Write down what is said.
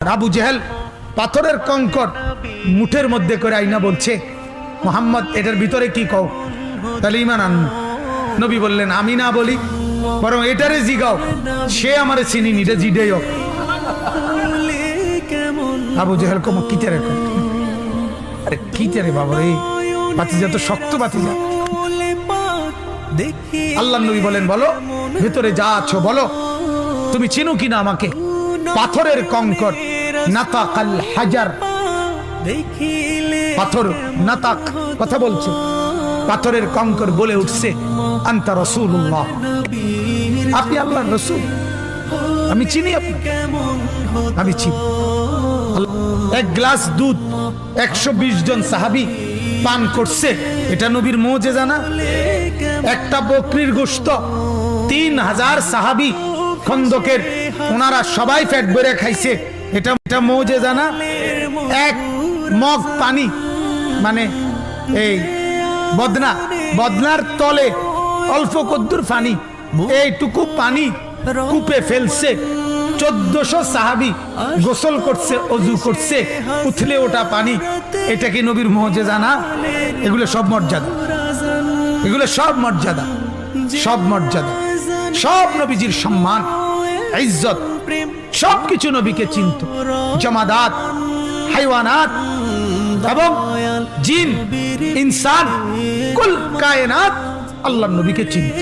আবু জেহেল পাথরের কঙ্কর মুঠের মধ্যে করে আইনা বলছে, মোহাম্মদ এটার ভিতরে কি কও, তাহলে ইমান আন। নবী বললেন, আমি না বলি, বরং এটারে জিগাও, সে আমারে চিনি নিটা জিডেই হোক। আবু জেহেল কম কিতেরে, আরে কিতেরে বাবা রে, বাতিজা তো শক্ত বাতিজা। আল্লাহ নবী বলেন, বলো ভেতরে যা আছো বলো, তুমি চিনো কিনা আমাকে। পাথরের কঙ্কর, নাতাকাল হাজার, পাথর নাতাক কথা বলছে, পাথরের কঙ্কর বলে উঠছে, আনতা রাসূলুল্লাহ, আপনি আল্লাহর রাসূল, আমি চিনি আপনাকে, আমি চিনি। এক গ্লাস দুধ 120 জন সাহাবী পান করছে, এটা নবীর মুজিজা না? একটা বকরির গোশত 3000 সাহাবী খন্দকের, ওনারা সবাই পেট ভরে খাইছে, এটা মুজিজা না? এক মগ পানি, মানে এই বদনার তলে অল্প কদ্দুর পানি, এইটুকু পানি কূপে ফেলছে, 1400 সাহাবী গোসল করছে, অজু করছে, উথলে ওটা পানি। এটা কি নবীর মুজিজা না? এগুলো সব মর্যাদা, এগুলো সব মর্যাদা, সব মর্যাদা, সব নবীজির সম্মান, ইজ্জত, সবকিছু নবীকে চিনত। জামাদাত, হাইওয়ানাত এবং জিন, ইনসান, কুল কায়নাত আল্লাহর নবীকে চিনত।